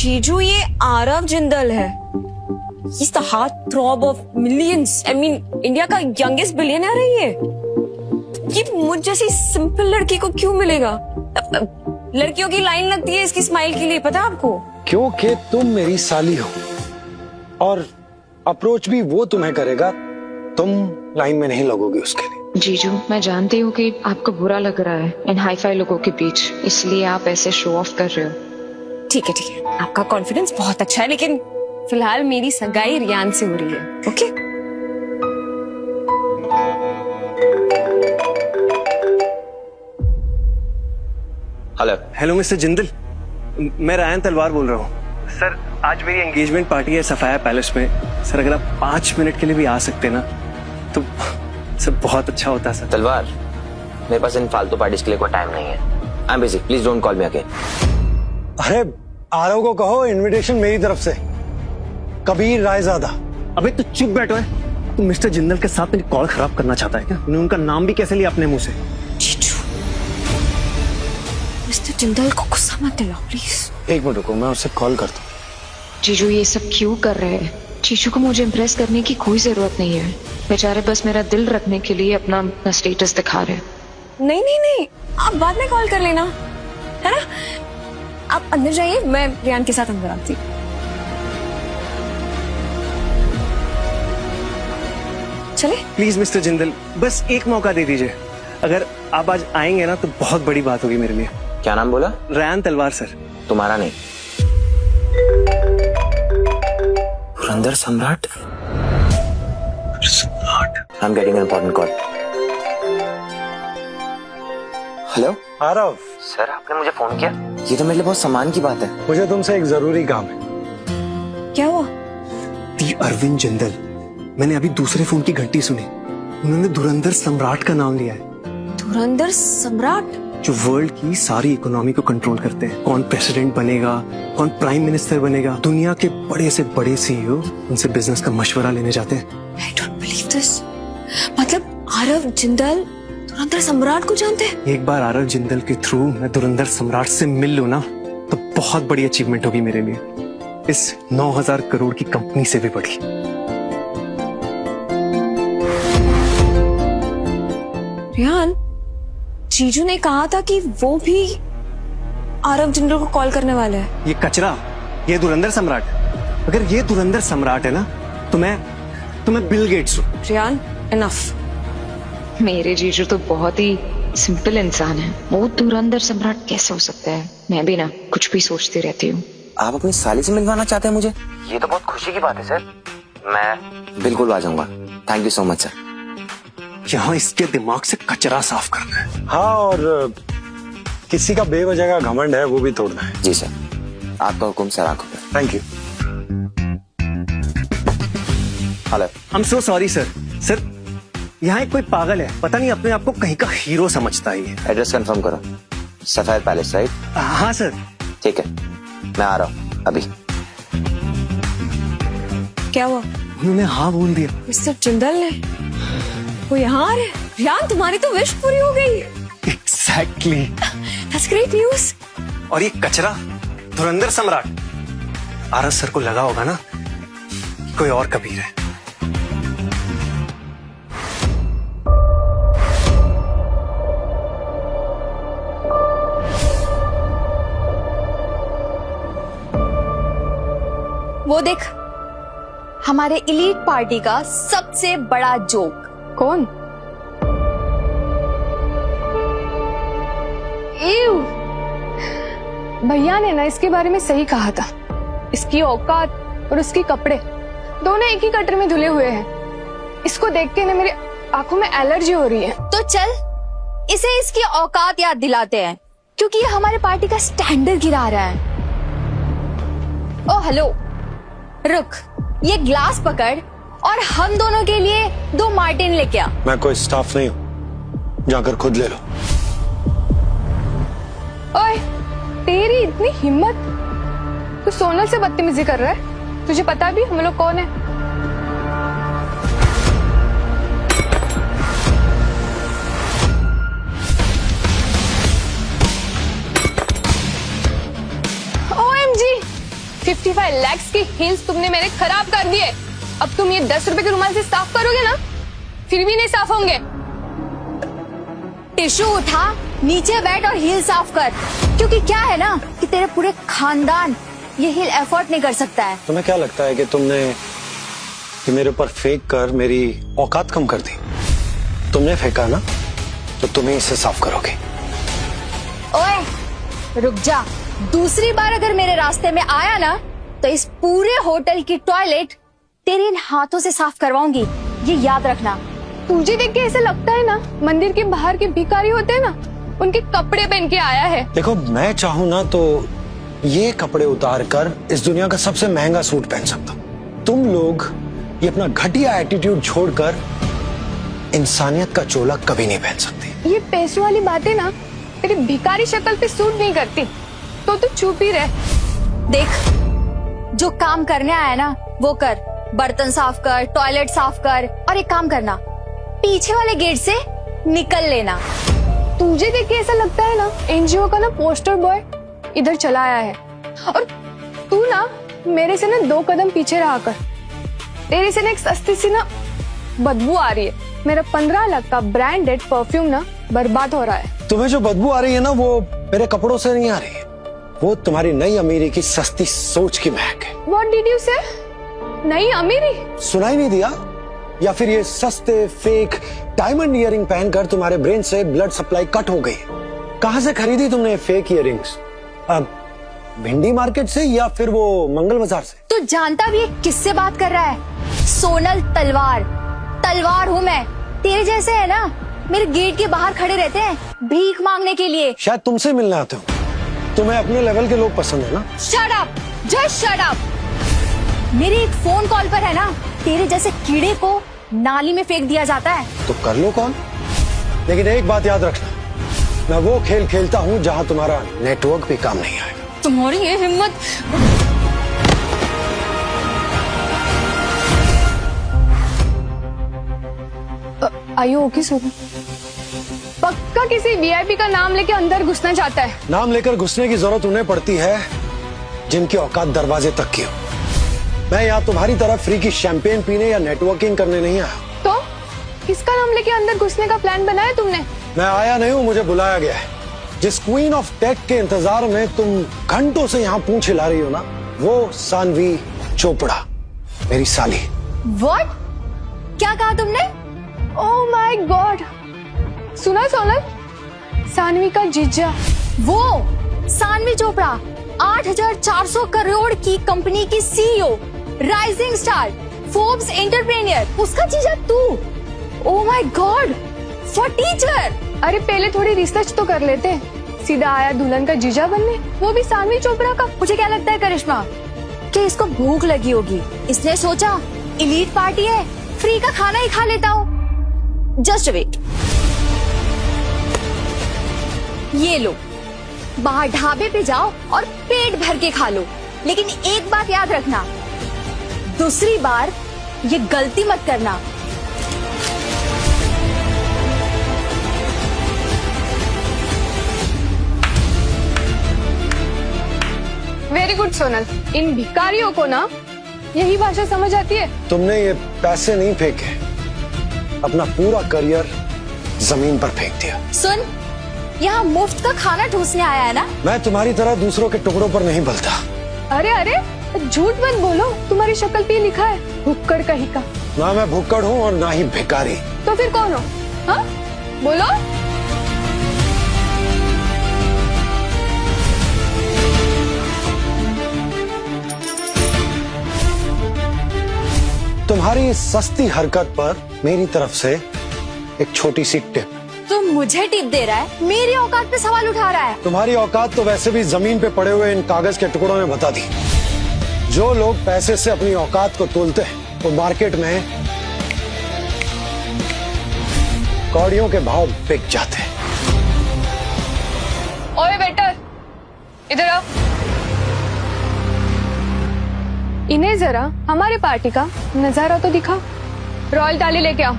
जीजू ये आरव जिंदल है। He's the heartthrob of millions. I mean, India का यंगेस्ट बिलियनर है ये मुझ जैसी सिंपल लड़की को क्यों मिलेगा? लड़कियों की लाइन लगती है इसकी स्माइल के लिए, पता है आपको? क्योंकि तुम मेरी साली हो और अप्रोच भी वो तुम्हें करेगा, तुम लाइन में नहीं लगोगे उसके लिए। जीजू, मैं जानती हूँ कि आपको बुरा लग रहा है इन हाई फाई लोगों के बीच, इसलिए आप ऐसे शो ऑफ कर रहे हो। ठीक है, आपका कॉन्फिडेंस बहुत अच्छा है, लेकिन फिलहाल मेरी सगाई रियान से हो रही है। ओके? हेलो मिस्टर जिंदल, मैं रायन तलवार बोल रहा हूँ। सर, आज मेरी एंगेजमेंट पार्टी है सफाया पैलेस में। सर, अगर आप 5 मिनट के लिए भी आ सकते ना तो सर बहुत अच्छा होता सर। तलवार, मेरे पास इन फालतू पार्टीज के लिए कोई टाइम नहीं है। I am busy, please don't call me again. अरे आरव को कहो इनविटेशन मेरी तरफ से, कबीर रायजादा। अबे तू चुप बैठो है। तू मिस्टर जिंदल के साथ मेरी कॉल खराब करना चाहता है क्या? उनका नाम भी कैसे लिया अपने मुंह से? जीजू, मिस्टर जिंदल को गुस्सा मत दिलाओ प्लीज। एक मिनट रुको, मैं उससे कॉल करता हूँ। जीजू, ये सब क्यों कर रहे हैं? जीजू को मुझे इम्प्रेस करने की कोई जरूरत नहीं है। बेचारे बस मेरा दिल रखने के लिए अपना स्टेटस दिखा रहे। नहीं, आप बाद में कॉल कर लेना, है ना? आप अंदर जाइए, मैं रियान के साथ अंदर आती हूँ। चले? प्लीज मिस्टर जिंदल, बस एक मौका दे दीजिए। अगर आप आज आएंगे ना तो बहुत बड़ी बात होगी मेरे लिए। क्या नाम बोला? रायन तलवार सर। तुम्हारा नहीं, धुरंधर सम्राट। I am getting an important call. Hello Aarav, sir, आपने मुझे फोन किया? ये तो मेरे लिए बहुत सम्मान की बात है। मुझे तुमसे एक जरूरी काम है। क्या हुआ? दी अरविंद जिंदल, मैंने अभी दूसरे फोन की घंटी सुनी। उन्होंने धुरंधर सम्राट का नाम लिया है। धुरंधर सम्राट? जो वर्ल्ड की सारी इकोनॉमी को कंट्रोल करते हैं। कौन प्रेसिडेंट बनेगा, कौन प्राइम मिनिस्टर बनेगा, दुनिया के बड़े से बड़े सीईओ उनसे बिजनेस का मशवरा लेने जाते हैं। I don't believe this. मतलब आरव जिंदल धुरंधर सम्राट को जानते हैं? एक बार आरव जिंदल के थ्रू मैं धुरंधर सम्राट से मिल लूं ना तो बहुत बड़ी अचीवमेंट होगी मेरे लिए, इस 9,000 करोड़ की कंपनी से भी बड़ी। रियान, जीजू ने कहा था कि वो भी आरव जिंदल को कॉल करने वाले हैं। ये कचरा, ये धुरंधर सम्राट। अगर ये धुरंधर सम्राट है ना तो मैं बिल गेट्स हूं। रियान, इनफ। मेरे जीजू तो बहुत ही सिंपल इंसान है, वो धुरंधर सम्राट कैसे हो सकता है? मैं भी ना कुछ भी सोचती रहती हूँ। आप अपनी साली से मिलवाना चाहते हैं मुझे? ये तो बहुत खुशी की बात है सर। मैं बिल्कुल आ जाऊंगा। Thank you so much sir. यहाँ इसके दिमाग से कचरा साफ करना है। हाँ, और किसी का बेवजह का घमंड है वो भी तोड़ना है। जी सर, आपका हुक्म सर। आंखों पे। Thank you. Hello. I am so sorry sir. Sir, यहाँ एक कोई पागल है, पता नहीं अपने आप को कहीं का हीरो समझता है ये। एड्रेस कंफर्म करो। Sapphire palace right? हाँ सर। ठीक है, मैं आ रहा हूँ अभी। क्या हुआ? उन्होंने हाँ बोल दिया। मिस्टर जिंदल ने? वो यहाँ आ रहे? रियान, तुम्हारी तो विश पूरी हो गई। एग्जैक्टली। That's great news. और ये कचरा धुरंधर सम्राट आरव सर को लगा होगा ना कोई और कबीर है। वो देख, हमारे इलीट पार्टी का सबसे बड़ा जोक। कौन? एव, भैया ने ना इसके बारे में सही कहा था। इसकी औकात और उसके कपड़े दोनों एक ही कटर में धुले हुए हैं। इसको देख के ना मेरी आंखों में एलर्जी हो रही है। तो चल इसे इसकी औकात याद दिलाते हैं, क्योंकि ये हमारे पार्टी का स्टैंडर्ड गिरा रहा है। ओ हेलो, रुक, ये ग्लास पकड़ और हम दोनों के लिए 2 मार्टिन लेके आ। मैं कोई स्टाफ नहीं हूँ, जाकर खुद ले लो। ओए, तेरी इतनी हिम्मत, तू सोनल से बदतमीजी कर रहा है? तुझे पता भी हम लोग कौन है? OMG, 55 lakhs की हील्स तुमने मेरे खराब कर दिए। अब तुम ये 10 रुपए के रुमाल से साफ करोगे ना, फिर भी नहीं साफ होंगे। टिश्यू उठा, नीचे बैठ और हील साफ कर, क्योंकि क्या है ना कि तेरे पूरे खानदान ये हील एफोर्ड नहीं कर सकता है। तुम्हें क्या लगता है कि तुमने कि मेरे ऊपर फेंक कर मेरी औकात कम कर दी? तुमने फेंका ना, तो तुम्हें इसे साफ करोगे। ओए रुक जा, दूसरी बार अगर मेरे रास्ते में आया ना तो इस पूरे होटल की टॉयलेट तेरे इन हाथों से साफ करवाऊंगी, ये याद रखना। तुझे देख के ऐसा लगता है ना मंदिर के बाहर के भिखारी होते हैं ना, उनके कपड़े पहन के आया है। देखो, मैं चाहूं ना तो ये कपड़े उतार कर इस दुनिया का सबसे महंगा सूट पहन सकता हूं। तुम लोग ये अपना घटिया एटीट्यूड छोड़कर इंसानियत का चोला कभी नहीं पहन सकते। ये पैसों वाली बातें ना तेरी भिखारी शक्ल पे सूट नहीं करती, तो तू चुप ही रह। देख, जो काम करने आया ना वो कर, बर्तन साफ कर, टॉयलेट साफ कर, और एक काम करना, पीछे वाले गेट से निकल लेना। तुझे देख के ऐसा लगता है ना एनजीओ का ना पोस्टर बॉय इधर चला आया है, और तू ना मेरे से ना 2 कदम पीछे रहा कर। तेरे से ना एक सस्ती सी ना बदबू आ रही है। मेरा 15 लाख का ब्रांडेड परफ्यूम ना बर्बाद हो रहा है। तुम्हें जो बदबू आ रही है ना, वो मेरे कपड़ों से नहीं आ रही है, वो तुम्हारी नई अमीरी की सस्ती सोच की महक है। What did you say? नई अमीरी? सुनाई नहीं दिया? या फिर ये सस्ते फेक डायमंड ईयरिंग पहनकर तुम्हारे ब्रेन से ब्लड सप्लाई कट हो गई? कहां से खरीदी तुमने फेक ईयरिंग्स? भिंडी मार्केट से या फिर वो मंगल बाजार से? तू जानता भी है किससे बात कर रहा है? सोनल तलवार। तलवार हूँ मैं। तेरे जैसे है ना मेरे गेट के बाहर खड़े रहते हैं भीख मांगने के लिए। शायद तुमसे मिलने आते हो, तुम्हें अपने लेवल के लोग पसंद है ना? Shut up, just shut up. मेरे एक फोन कॉल पर है ना तेरे जैसे कीड़े को नाली में फेंक दिया जाता है। तो कर लो कॉल, लेकिन एक बात याद रखना, मैं वो खेल खेलता हूँ जहाँ तुम्हारा नेटवर्क भी काम नहीं आएगा। तुम्हारी ये हिम्मत। आयु ओके सोनू, पक्का किसी वीआईपी का नाम लेके अंदर घुसना चाहता है। नाम लेकर घुसने की जरूरत उन्हें पड़ती है जिनकी औकात दरवाजे तक की हो। मैं यहाँ तुम्हारी तरह फ्री की शैंपेन पीने या नेटवर्किंग करने नहीं आया। तो किसका नाम लेके अंदर घुसने का प्लान बनाया तुमने? मैं आया नहीं हूँ, मुझे बुलाया गया है। जिस क्वीन ऑफ टेक के इंतजार में तुम घंटों से यहाँ पूंछ हिला रही हो ना, वो सानवी चोपड़ा, मेरी साली। व्हाट? क्या कहा तुमने? ओह माय गॉड, सुना सोनल? सानवी का जीजा। वो सानवी चोपड़ा 8,400 करोड़ की कंपनी की CEO, rising star, Forbes entrepreneur, उसका जीजा तू? Oh my God, for teacher. अरे पहले थोड़ी रिसर्च तो कर लेते, सीधा आया दुल्हन का जीजा बनने, वो भी सानवी चोपड़ा का। मुझे क्या लगता है करिश्मा कि इसको भूख लगी होगी, इसने सोचा इलीट पार्टी है, फ्री का खाना ही खा लेता हूँ। जस्ट वेट, ये लो, बाहर ढाबे पे जाओ और पेट भर के खा लो, लेकिन एक बात याद रखना, दूसरी बार ये गलती मत करना। वेरी गुड सोनल, इन भिखारियों को ना यही भाषा समझ आती है। तुमने ये पैसे नहीं फेंके, अपना पूरा करियर जमीन पर फेंक दिया। सुन, यहाँ मुफ्त का खाना ठूसने आया है ना? मैं तुम्हारी तरह दूसरों के टुकड़ों पर नहीं बलता। अरे अरे झूठ मत बोलो, तुम्हारी शक्ल पे लिखा है भुक्कड़ कहीं का। ना मैं भुक्कड़ हूँ और ना ही भिखारी। तो फिर कौन हो? हाँ बोलो। तुम्हारी इस सस्ती हरकत पर मेरी तरफ से एक छोटी सी टिप। तुम मुझे टिप दे रहा है? मेरी औकात पे सवाल उठा रहा है। तुम्हारी औकात तो वैसे भी जमीन पे पड़े हुए इन कागज के टुकड़ों ने बता दी। जो लोग पैसे से अपनी औकात को तोलते हैं वो मार्केट में कौड़ियों के भाव बिक जाते हैं। ओए वेटर, इधर आओ। इन्हें जरा हमारे पार्टी का नजारा तो दिखाओ। रॉयल थाली लेके आओ।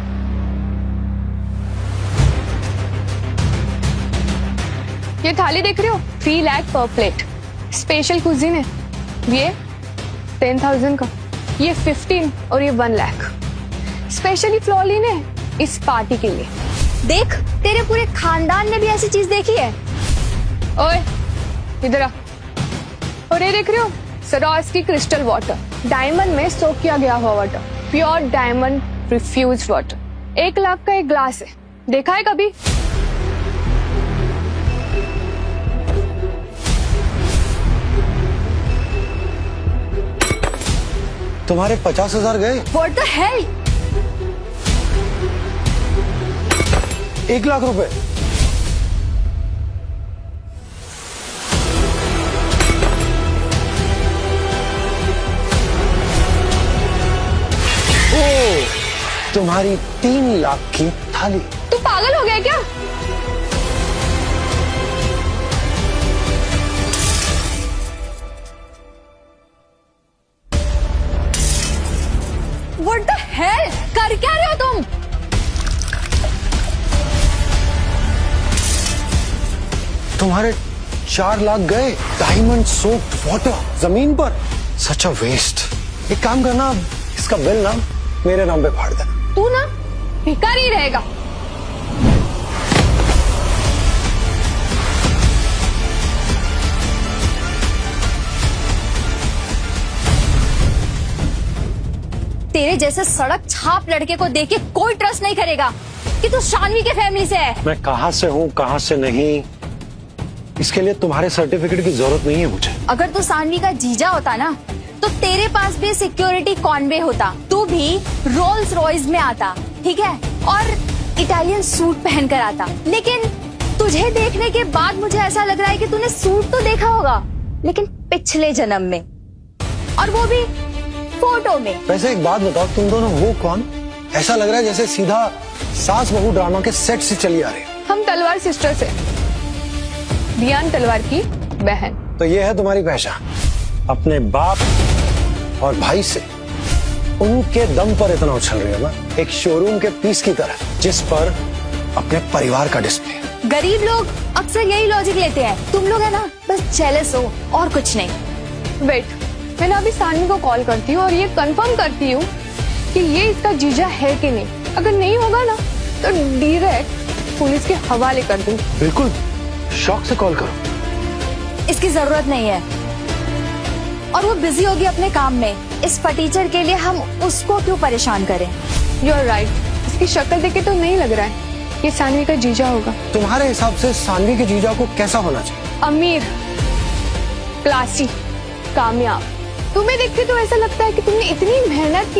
ये थाली देख रहे हो? 3 लाख पर प्लेट, स्पेशल कुजीन है। ये 10,000 का, ये 15 और ये 1 लाख स्पेशली फ्लॉली ने इस पार्टी के लिए। देख, तेरे पूरे खानदान ने भी ऐसी चीज देखी है। ओए इधर आ। और ये देख रहे हो, सरोस्की क्रिस्टल वाटर, डायमंड में सोक किया गया हुआ water, pure diamond refuse water. 1 lakh का एक ग्लास है, देखा है कभी? तुम्हारे 50,000 गए। What the hell? 1 लाख रुपए। ओ, तुम्हारी 3 लाख की थाली। तू पागल हो गया क्या? What the hell? कर क्या रहे हो तुम? तुम्हारे 4 लाख गए डायमंड सोक्ड वाटर जमीन पर। सच अ वेस्ट। एक काम करना, इसका बिल ना मेरे नाम पे फाड़ देना। तू ना भिखारी रहेगा। तेरे जैसे सड़क छाप लड़के को देख के कोई ट्रस्ट नहीं करेगा कि तू शानवी के फैमिली से है। मैं कहां से हूं कहां से नहीं, इसके लिए तुम्हारे सर्टिफिकेट की जरूरत नहीं है मुझे। अगर तू सानवी का जीजा होता ना, तो तेरे पास भी सिक्योरिटी कॉन्वे होता, तू भी रोल्स रॉयस में आता, ठीक है, और इटालियन सूट पहन कर आता। लेकिन तुझे देखने के बाद मुझे ऐसा लग रहा है कि तूने सूट तो देखा होगा, लेकिन पिछले जन्म में, और वो भी फोटो में। वैसे एक बात बताओ, तुम दोनों हो कौन? ऐसा लग रहा है जैसे सीधा सास बहू ड्रामा के सेट से चली आ रही। हम तलवार सिस्टर्स है, दियान तलवार की बहन। तो ये है तुम्हारी पहचान, अपने बाप और भाई से उनके दम पर इतना उछल रही हो ना, एक शोरूम के पीस की तरह जिस पर अपने परिवार का डिस्प्ले। गरीब लोग अक्सर यही लॉजिक लेते हैं, तुम लोग है ना बस जेलस हो और कुछ नहीं। वेट, मैं ना अभी सानवी को कॉल करती हूँ और ये कंफर्म करती हूँ कि ये इसका जीजा है कि नहीं। अगर नहीं होगा ना तो डायरेक्ट पुलिस के हवाले कर दूँ। बिल्कुल, शौक से कॉल करो। इसकी जरूरत नहीं है, और वो बिजी होगी अपने काम में। इस फटीचर के लिए हम उसको क्यों परेशान करें? यू आर राइट, इसकी शक्ल देख के तो नहीं लग रहा है ये सानवी का जीजा होगा। तुम्हारे हिसाब से सानवी के जीजा को कैसा होना चाहिए? अमीर, क्लासी, कामयाब। तुम्हें देख के तो ऐसा लगता है कि तुमने इतनी मेहनत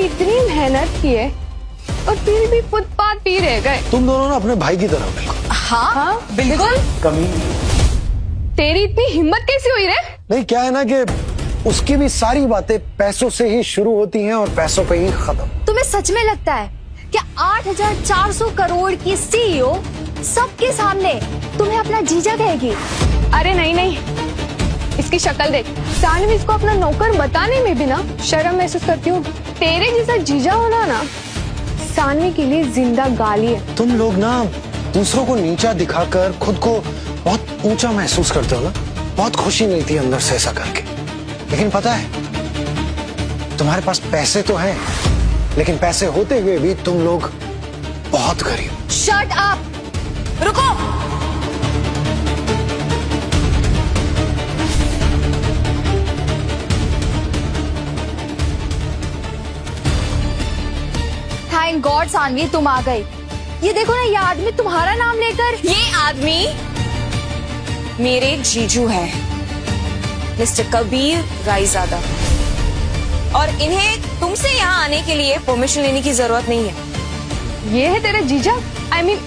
की है और फिर भी फुटपाथ पी रह गए। तुम दोनों ना अपने भाई की तरह। बिल्कुल। हाँ बिल्कुल। कमी तेरी इतनी हिम्मत कैसे हुई रे? नहीं, क्या है ना कि उसकी भी सारी बातें पैसों से ही शुरू होती हैं और पैसों पे ही खत्म। तुम्हें सच में लगता है कि 8,400 करोड़ की सीईओ सबके सामने तुम्हें अपना जीजा कहेगी? अरे नहीं, इसकी शक्ल देख। सानवी इसको अपना नौकर बताने में भी ना शर्म महसूस करती हूँ। तेरे जैसा जीजा होना ना सानवी के लिए जिंदा गाली है। तुम लोग ना दूसरों को नीचा दिखाकर खुद को बहुत ऊंचा महसूस करते हो ना। बहुत खुशी मिलती है अंदर से ऐसा करके। लेकिन पता है, तुम्हारे पास पैसे तो हैं, लेकिन पैसे होते हुए भी तुम लोग बहुत गरीब। शट अप, रुको। थैंक गॉड सानवी तुम आ गई। ये देखो ना, ये आदमी तुम्हारा नाम लेकर। ये आदमी मेरे जीजू है, मिस्टर कबीर रायजादा, और इन्हें तुमसे यहाँ आने के लिए परमिशन लेने की जरूरत नहीं है। ये है तेरा जीजा? I mean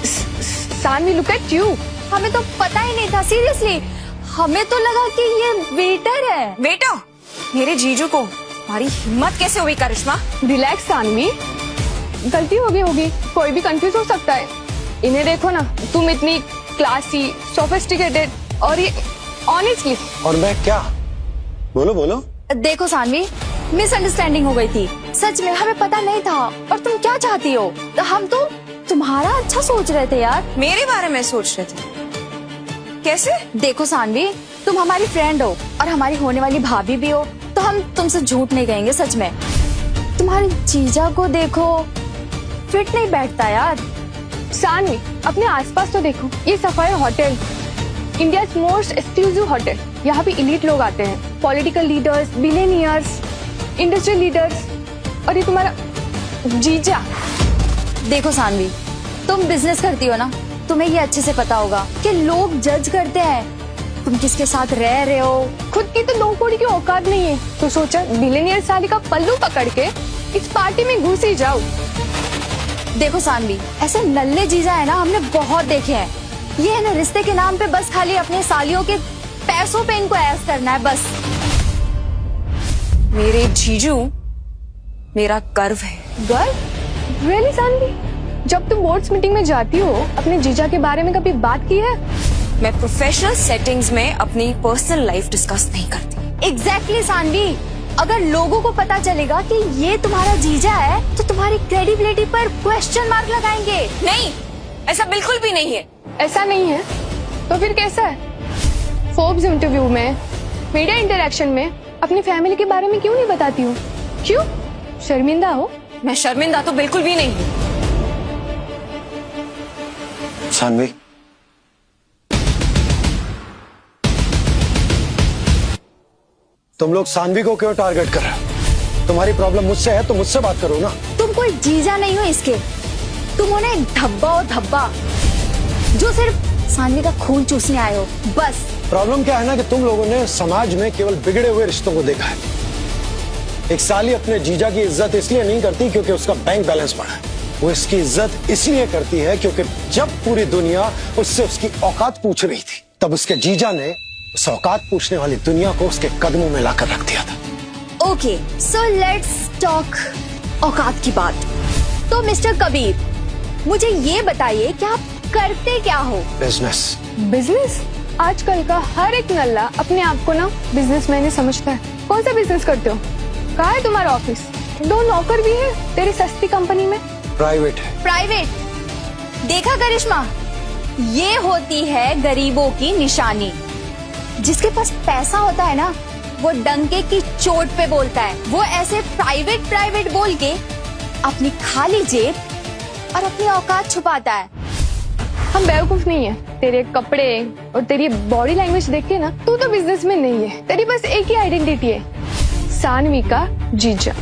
Saanvi, look at you. हमें तो पता ही नहीं था, सीरियसली। हमें तो लगा कि ये वेटर है। वेटर? मेरे जीजू को तुम्हारी हिम्मत कैसे हुई करिश्मा? रिलैक्स सानवी, गलती हो गई होगी, कोई भी कंफ्यूज हो सकता है। इन्हें देखो ना, तुम इतनी क्लासी, सोफिस्टिकेटेड, और ये ऑनेस्टली। और मैं क्या? बोलो बोलो। देखो सानवी, मिसअंडरस्टैंडिंग हो गई थी, सच में हमें पता नहीं था। और तुम क्या चाहती हो? हम तो तुम्हारा अच्छा सोच रहे थे यार। मेरे बारे में सोच रहे थे? कैसे? देखो सानवी, तुम हमारी फ्रेंड हो और हमारी होने वाली भाभी भी हो, तो तो हम तुमसे झूठ नहीं कहेंगे, सच में तुम्हारे जीजा को देखो, फिट नहीं बैठता यार। सानवी, अपने आसपास तो देखो, ये sapphire hotel, India most exclusive hotel. यहाँ पे इलीट लोग आते हैं, political leaders, billionaires, industrial leaders, और ये तुम्हारा जीजा। देखो सानवी, तुम बिजनेस करती हो ना, तुम्हें ये अच्छे से पता होगा कि लोग जज करते हैं तुम किसके साथ रह रहे हो। खुद की तो 2 कौड़ी की औकात नहीं है, तो सोचा बिलियनियर साली का पल्लू पकड़ के इस पार्टी में घुस ही जाओ। देखो सानवी, ऐसे नल्ले जीजा है ना, हमने बहुत देखे हैं। ये है ना, रिश्ते के नाम पे बस खाली अपने सालियों के पैसों पे इनको ऐश करना है बस। मेरे जीजू मेरा गर्व है। गर्व? रियली सानवी? जब तुम बोर्ड्स मीटिंग में जाती हो, अपने जीजा के बारे में कभी बात की है? मैं प्रोफेशनल सेटिंग्स में अपनी पर्सनल लाइफ डिस्कस नहीं करती। एग्जैक्टली सानवी, अगर लोगों को पता चलेगा कि ये तुम्हारा जीजा है तो तुम्हारी क्रेडिबिलिटी पर क्वेश्चन मार्क लगाएंगे। नहीं, ऐसा बिल्कुल भी नहीं है। ऐसा नहीं है तो फिर कैसा है? फोर्ब्स इंटरव्यू में, मीडिया इंटरेक्शन में अपनी फैमिली के बारे में क्यों नहीं बताती हो? क्यों? शर्मिंदा हो? मैं शर्मिंदा तो बिल्कुल भी नहीं हूँ। सानवी, तुम लोग सानवी को क्यों टारगेट कर रहे हो? तुम्हारी प्रॉब्लम मुझसे है तो मुझसे बात करो ना। तुम कोई जीजा नहीं हो इसके, तुम हो ना एक धब्बा और धब्बा जो सिर्फ सानवी का खून चूसने आए हो बस। प्रॉब्लम क्या है ना कि तुम लोगों ने समाज में केवल बिगड़े हुए रिश्तों को देखा है। एक साली अपने जीजा की इज्जत इसलिए नहीं करती क्योंकि उसका बैंक बैलेंस बढ़ा है, वो इसकी इज्जत इसलिए करती है क्योंकि जब पूरी दुनिया उससे उसकी औकात पूछ रही थी, तब उसके जीजा ने उस औकात पूछने वाली दुनिया को उसके कदमों में लाकर रख दिया था। ओके, सो लेट्स टॉक औकात की बात। तो मिस्टर कबीर, मुझे ये बताइए कि आप करते क्या हो? बिजनेस। बिजनेस? आजकल का हर एक नल्ला अपने आप को ना बिजनेसमैन ही समझता है। कौन सा बिजनेस करते हो? कहाँ है तुम्हारा ऑफिस? 2 नौकर भी है तेरी सस्ती कंपनी में? प्राइवेट है। प्राइवेट? देखा करिश्मा, ये होती है गरीबों की निशानी। जिसके पास पैसा होता है ना, वो डंके की चोट पे बोलता है। वो ऐसे प्राइवेट प्राइवेट बोल के अपनी खाली जेब और अपनी औकात छुपाता है। हम बेवकूफ नहीं है। तेरे कपड़े और तेरी बॉडी लैंग्वेज देख के ना, तू तो बिजनेस में नहीं है। तेरी बस एक ही आइडेंटिटी है, सानवी का जीजा।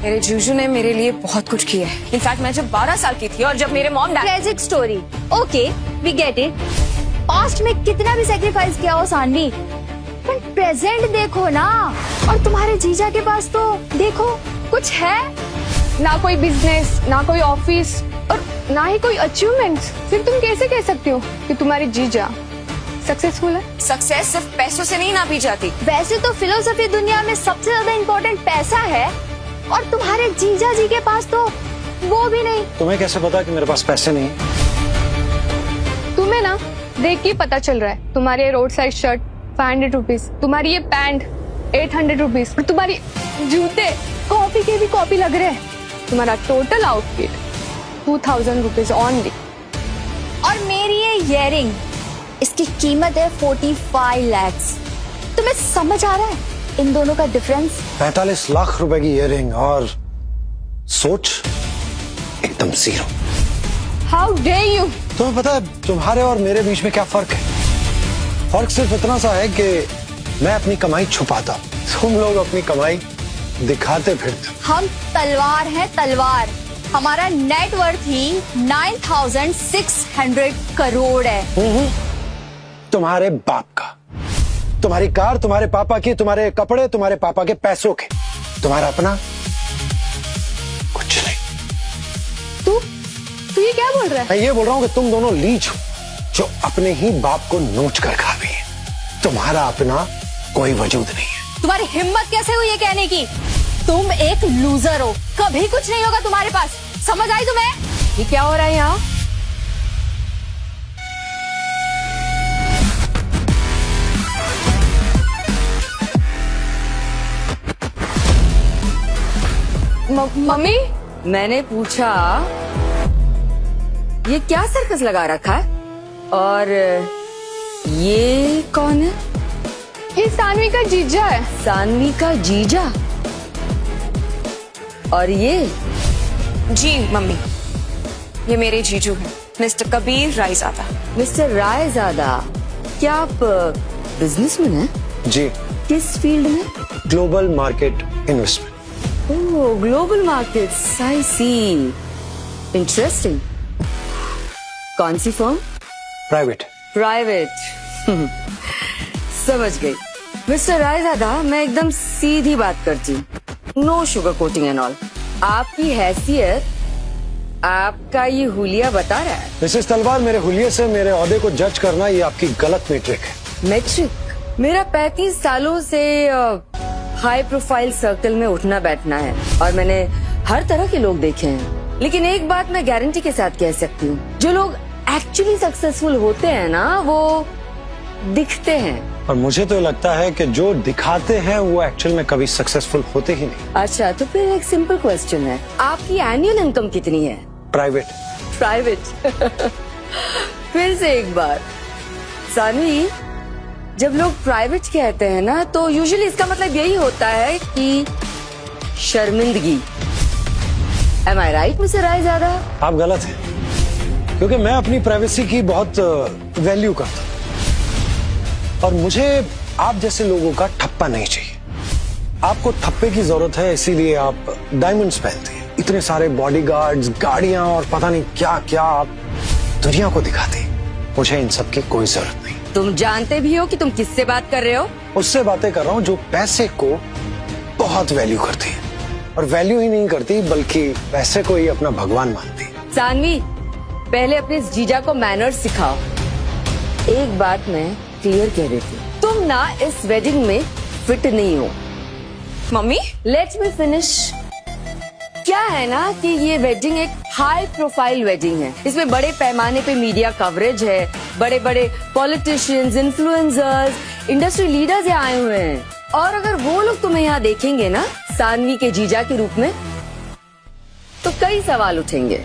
मेरे जीजू ने मेरे लिए बहुत कुछ किया है। इनफैक्ट मैं जब 12 साल की थी और जब मेरे mom dad. Tragic story, okay we get it. Past में कितना भी सेक्रीफाइस किया हो सानवी, पर प्रेजेंट देखो ना। और तुम्हारे जीजा के पास तो देखो कुछ है ना, कोई बिजनेस, ना कोई ऑफिस और ना ही कोई अचीवमेंट्स। फिर तुम कैसे कह सकते हो कि तुम्हारी जीजा सक्सेसफुल है? सक्सेस सिर्फ पैसों से नहीं नापी जाती। वैसे तो फिलोसफी दुनिया में सबसे ज्यादा इम्पोर्टेंट पैसा है, और तुम्हारे जीजा जी के पास तो वो भी नहीं। तुम्हें कैसे पता कि मेरे पास पैसे नहीं? तुम्हें ना देख के पता चल रहा है। तुम्हारे रोड साइड शर्ट 500 रुपीज, तुम्हारी ये पैंट 800 रुपीज, और तुम्हारी जूते कॉपी के भी कॉपी लग रहे हैं। तुम्हारा टोटल आउटफिट 2000 रुपीज ओनली। और मेरी ये इयररिंग, इसकी कीमत है 45 लाख। तुम्हें समझ आ रहा है इन दोनों का डिफरेंस? 45 लाख रुपए की इयररिंग और सोच एकदम जीरो। How dare you! तुम्हें पता है तुम्हारे और मेरे बीच में क्या फर्क है? फर्क सिर्फ इतना सा है कि मैं अपनी कमाई छुपाता, तुम लोग अपनी कमाई दिखाते फिरते। हम तलवार हैं तलवार। हमारा नेटवर्थ ही 9600 करोड़ है। तुम्हारे बाप का, तुम्हारी कार तुम्हारे पापा की, तुम्हारे कपड़े तुम्हारे पापा के पैसों के, तुम्हारा अपना कुछ नहीं। तू ये क्या बोल रहा है? मैं ये बोल रहा हूं कि तुम दोनों लीच हो जो अपने ही बाप को नोच कर खा गई है। तुम्हारा अपना कोई वजूद नहीं है। तुम्हारी हिम्मत कैसे हुई ये कहने की? तुम एक लूजर हो, कभी कुछ नहीं होगा तुम्हारे पास। समझ आई तुम्हें? ये क्या हो रहा है यहाँ? मम्मी, मैंने पूछा ये क्या सर्कस लगा रखा है और ये कौन है? ये सानवी का जीजा है। सानवी का जीजा? और ये? जी मम्मी, ये मेरे जीजू हैं, मिस्टर कबीर रायजादा। मिस्टर रायजादा, क्या आप बिजनेसमैन हैं? जी, किस फील्ड में? Global market investment. Oh, global markets, I see. Interesting. कौन सी फर्म? प्राइवेट। प्राइवेट। समझ गई। मिस्टर रायजादा, मैं एकदम सीधी बात करती हूँ, no sugar coating and all. आपकी हैसियत, आपका ये हुलिया बता रहा है। मिसेस तलवार, मेरे हुलिये से मेरे ओहदे को जज करना ये आपकी गलत मीट्रिक है। मैट्रिक? मेरा 35 सालों से हाई प्रोफाइल सर्कल में उठना बैठना है और मैंने हर तरह के लोग देखे हैं, लेकिन एक बात मैं गारंटी के साथ कह सकती हूँ, जो लोग एक्चुअली सक्सेसफुल होते हैं ना, वो दिखते हैं। और मुझे तो लगता है कि जो दिखाते हैं वो एक्चुअल में कभी सक्सेसफुल होते ही नहीं। अच्छा, तो फिर एक सिंपल क्वेश्चन है, आपकी एनुअल इनकम कितनी है? प्राइवेट। प्राइवेट? फिर से एक बार, सानवी, जब लोग प्राइवेट कहते हैं ना, तो यूजुअली इसका मतलब यही होता है कि शर्मिंदगी। Am I right, mister Raizada? आप गलत हैं, क्योंकि मैं अपनी प्राइवेसी की बहुत वैल्यू करता हूँ और मुझे आप जैसे लोगों का ठप्पा नहीं चाहिए। आपको ठप्पे की जरूरत है, इसीलिए आप डायमंड्स पहनते हैं, इतने सारे बॉडीगार्ड्स, गाड़ियां और पता नहीं क्या क्या आप दुनिया को दिखाते हैं। मुझे इन सब की कोई जरूरत नहीं। तुम जानते भी हो कि तुम किससे बात कर रहे हो? उससे बातें कर रहा हूँ जो पैसे को बहुत वैल्यू करती है, और वैल्यू ही नहीं करती बल्कि पैसे को ही अपना भगवान मानती है। सानवी, पहले अपने इस जीजा को मैनर्स सिखाओ। एक बात मैं क्लियर कह देती हूँ, तुम ना इस वेडिंग में फिट नहीं हो। Mummy, let's me finish. क्या है ना कि ये वेडिंग एक हाई प्रोफाइल वेडिंग है, इसमें बड़े पैमाने पे मीडिया कवरेज है, बड़े बड़े पॉलिटिशियंस, इन्फ्लुएंसर्स, इंडस्ट्री लीडर्स यहाँ आए हुए हैं, और अगर वो लोग तुम्हें यहाँ देखेंगे ना सानवी के जीजा के रूप में, तो कई सवाल उठेंगे।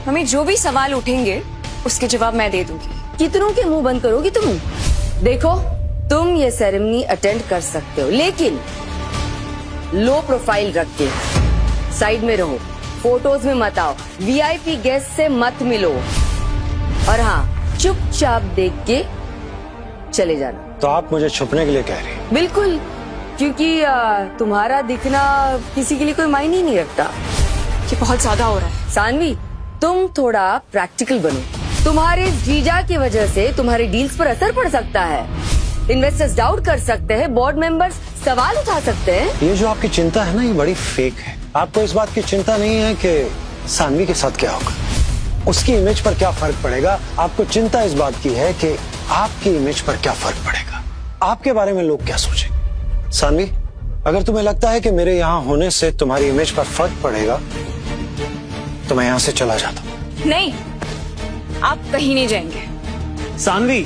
मम्मी, जो भी सवाल उठेंगे उसके जवाब मैं दे दूंगी। कितनों के मुंह बंद करोगी तुम? देखो, तुम ये सेरेमनी अटेंड कर सकते हो, लेकिन लो प्रोफाइल रख के साइड में रहो, फोटोज में मत आओ, वीआईपी गेस्ट से मत मिलो, और हाँ, चुपचाप देख के चले जाना। तो आप मुझे छुपने के लिए कह रही हैं? बिल्कुल, क्योंकि तुम्हारा दिखना किसी के लिए कोई मायने ही नहीं रखता। ये बहुत ज्यादा हो रहा है। सानवी, तुम थोड़ा प्रैक्टिकल बनो। तुम्हारे जीजा की वजह से तुम्हारे डील्स पर असर पड़ सकता है, इन्वेस्टर्स डाउट कर सकते हैं, बोर्ड मेंबर्स सवाल उठा सकते हैं। ये जो आपकी चिंता है ना, ये बड़ी फेक है। आपको इस बात की चिंता नहीं है कि सानवी के साथ क्या होगा, उसकी इमेज पर क्या फर्क पड़ेगा। आपको चिंता इस बात की है कि आपकी इमेज पर क्या फर्क पड़ेगा, आपके बारे में लोग क्या सोचेंगे। सानवी, अगर तुम्हें लगता है कि मेरे यहाँ होने से तुम्हारी इमेज पर फर्क पड़ेगा, तो मैं यहाँ से चला जाता हूँ। नहीं, आप कहीं नहीं जाएंगे। सानवी,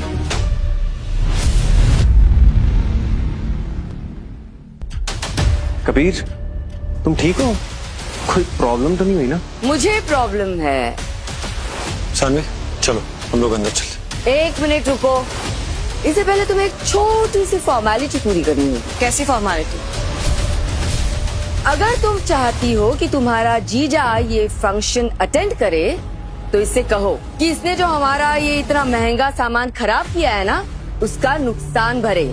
कबीर, तुम ठीक हो? कोई प्रॉब्लम तो नहीं हुई ना? मुझे प्रॉब्लम है। सानवी, चलो हम लोग अंदर चलते। एक मिनट रुको, इससे पहले तुम्हें एक छोटी सी फॉर्मेलिटी पूरी करनी है। कैसी फॉर्मेलिटी? अगर तुम चाहती हो कि तुम्हारा जीजा ये फंक्शन अटेंड करे, तो इससे कहो कि इसने जो हमारा ये इतना महंगा सामान खराब किया है ना, उसका नुकसान भरे।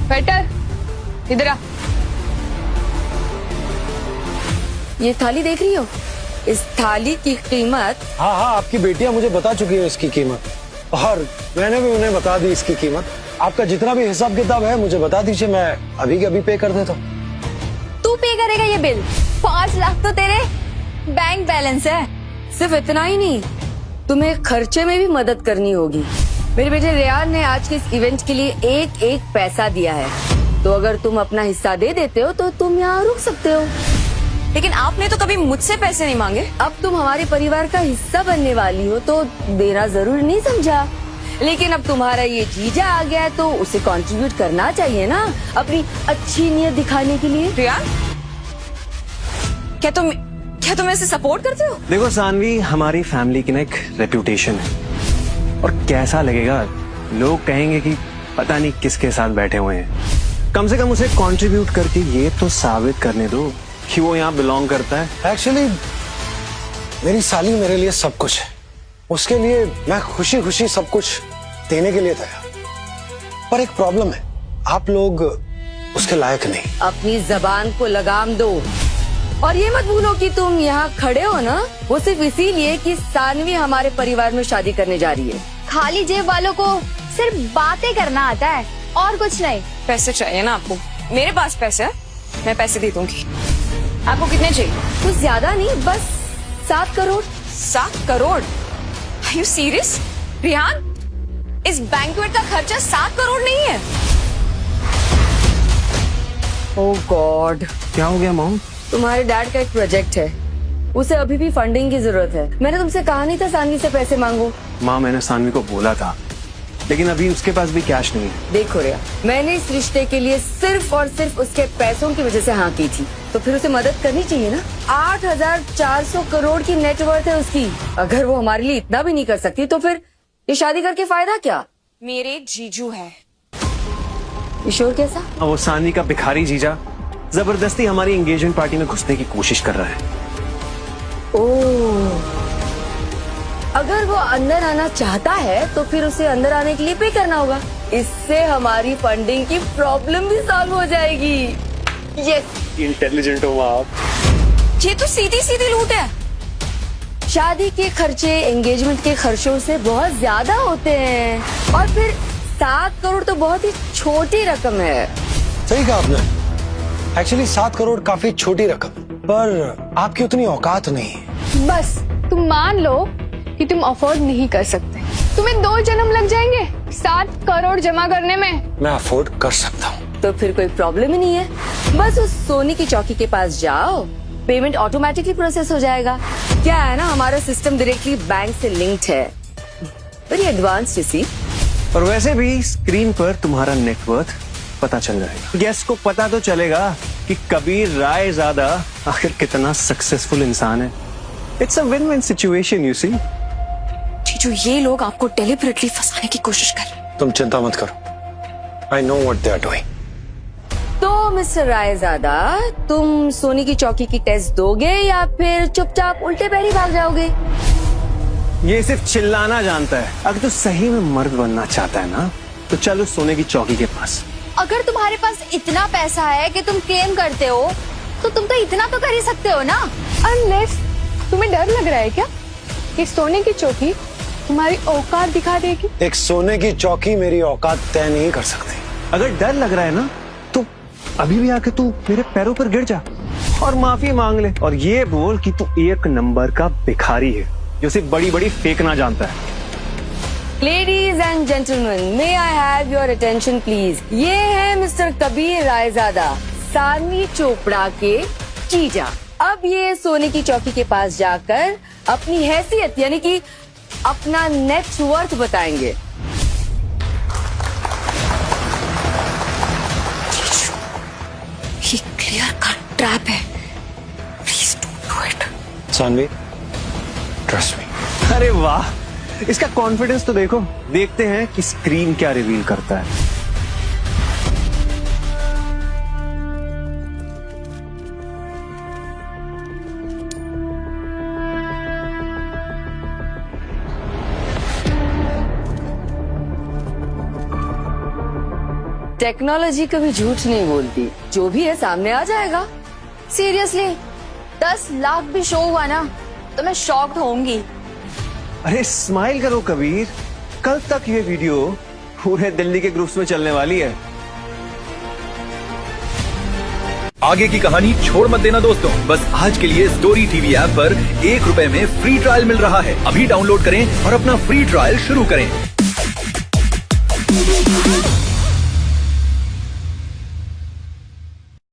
वेटर, इधर आ। ये थाली देख रही हो? इस थाली की कीमत, हाँ हाँ, आपकी बेटियां मुझे बता चुकी है इसकी कीमत, और मैंने भी उन्हें बता दी इसकी कीमत। आपका जितना भी हिसाब किताब है मुझे बता दीजिए, मैं अभी के अभी पे कर देता हूँ। तू पे करेगा ये बिल? 5 लाख तो तेरे बैंक बैलेंस है। सिर्फ इतना ही नहीं, तुम्हें खर्चे में भी मदद करनी होगी। मेरे बेटे रेयान ने आज के इस इवेंट के लिए एक एक पैसा दिया है, तो अगर तुम अपना हिस्सा दे देते हो तो तुम यहाँ रुक सकते हो। लेकिन आपने तो कभी मुझसे पैसे नहीं मांगे। अब तुम हमारे परिवार का हिस्सा बनने वाली हो तो देना जरूरी नहीं समझा, लेकिन अब तुम्हारा ये जीजा आ गया है तो उसे कंट्रीब्यूट करना चाहिए ना, अपनी अच्छी नीयत दिखाने के लिए। रेयान, क्या तुम ऐसे सपोर्ट करते हो? देखो सानवी, हमारी फैमिली की ना एक रेप्यूटेशन है, और कैसा लगेगा, लोग कहेंगे कि पता नहीं किसके साथ बैठे हुए हैं। कम से कम उसे कंट्रीब्यूट करके ये तो साबित करने दो कि वो यहाँ बिलोंग करता है। एक्चुअली मेरी साली मेरे लिए सब कुछ है, उसके लिए मैं खुशी खुशी सब कुछ देने के लिए तैयार। पर एक प्रॉब्लम है, आप लोग उसके लायक नहीं। अपनी जबान को लगाम दो और ये मत भूलो कि तुम यहाँ खड़े हो ना, वो सिर्फ इसीलिए कि सानवी हमारे परिवार में शादी करने जा रही है। खाली जेब वालों को सिर्फ बातें करना आता है और कुछ नहीं। पैसे चाहिए ना आपको? मेरे पास पैसे है, मैं पैसे दे दूंगी। आपको कितने चाहिए? कुछ ज्यादा नहीं, बस 7 crore. 7 crore? Are you serious? Rihan, इस बैंक्वेट का खर्चा 7 करोड़ नहीं है। ओह गॉड, क्या हो गया मॉम? तुम्हारे डैड का एक प्रोजेक्ट है, उसे अभी भी फंडिंग की जरूरत है। मैंने तुमसे कहा नहीं था सानवी से पैसे मांगो। माँ, मैंने सानवी को बोला था, लेकिन अभी उसके पास भी कैश नहीं है। देखो रिया, मैंने इस रिश्ते के लिए सिर्फ और सिर्फ उसके पैसों की वजह से हाँ की थी, तो फिर उसे मदद करनी चाहिए ना। 8,400 करोड़ की नेटवर्थ है उसकी। अगर वो हमारे लिए इतना भी नहीं कर सकती तो फिर ये शादी करके फायदा क्या? मेरे जीजू है। ईश्वर कैसा? वो सानवी का भिखारी जीजा जबरदस्ती हमारी एंगेजमेंट पार्टी में घुसने की कोशिश कर रहा है। ओह, अगर वो अंदर आना चाहता है तो फिर उसे अंदर आने के लिए पे करना होगा। इससे हमारी फंडिंग की प्रॉब्लम भी सॉल्व हो जाएगी। यस, इंटेलिजेंट हो आप। ये तो सीधी सीधी लूट है। शादी के खर्चे एंगेजमेंट के खर्चों से बहुत ज्यादा होते हैं, और फिर 7 करोड़ तो बहुत ही छोटी रकम है। सही कहा आपने। एक्चुअली 7 करोड़ काफी छोटी रकम, पर आपकी उतनी औकात नहीं है। बस तुम मान लो कि तुम अफोर्ड नहीं कर सकते। तुम्हें 2 जन्म लग जाएंगे 7 करोड़ जमा करने में। मैं अफोर्ड कर सकता हूँ। तो फिर कोई प्रॉब्लम ही नहीं है, बस उस सोनी की चौकी के पास जाओ, पेमेंट ऑटोमेटिकली प्रोसेस हो जाएगा। क्या है ना, हमारा सिस्टम डायरेक्टली बैंक से लिंक्ड है। वेरी एडवांस सी। और वैसे भी स्क्रीन पर तुम्हारा नेटवर्थ पता चल जाएगा। गेस्ट को पता तो चलेगा कि कबीर रायजादा आखिर कितना सक्सेसफुल इंसान है। It's a win win situation, you see. जीजू, ये लोग आपको डेलिबरेटली फंसाने की कोशिश कर रहे हैं। तुम चिंता मत करो, I know what they are doing. तो मिस्टर रायजादा, तुम सोनी की चौकी की टेस्ट दोगे या फिर चुपचाप उल्टे पैरी भाग जाओगे? ये सिर्फ चिल्लाना जानता है। अगर तू सही में मर्द बनना चाहता है ना, तो चल उस सोने की चौकी के पास। अगर तुम्हारे पास इतना पैसा है कि तुम क्लेम करते हो, तो तुम तो इतना तो कर ही सकते हो ना। अनलेस तुम्हें डर लग रहा है क्या कि सोने की चौकी तुम्हारी औकात दिखा देगी? एक सोने की चौकी मेरी औकात तय नहीं कर सकती। अगर डर लग रहा है ना, तो अभी भी आके तू मेरे पैरों पर गिर जा और माफी मांग ले, और ये बोल कि तू 1 नंबर का भिखारी है जो सिर्फ बड़ी बड़ी फेंकना जानता है। Ladies and gentleman, may I have your attention please. ये है मिस्टर कबीर रायजादा, सानवी चोपड़ा के जीजा। अब ये सोने की चौकी के पास जाकर अपनी हैसियत यानी कि अपना नेटवर्थ बताएंगे। ये क्लियर कट ट्रैप है। Please don't do it. Saanvi, trust me. अरे वाह, इसका कॉन्फिडेंस तो देखो। देखते हैं कि स्क्रीन क्या रिवील करता है। टेक्नोलॉजी कभी झूठ नहीं बोलती, जो भी है सामने आ जाएगा। सीरियसली 10 लाख भी शो हुआ ना तो मैं शॉक्ड होंगी। अरे स्माइल करो कबीर, कल तक ये वीडियो पूरे दिल्ली के ग्रुप्स में चलने वाली है। आगे की कहानी छोड़ मत देना दोस्तों। बस आज के लिए स्टोरी टीवी ऐप पर ₹1 में फ्री ट्रायल मिल रहा है। अभी डाउनलोड करें और अपना फ्री ट्रायल शुरू करें।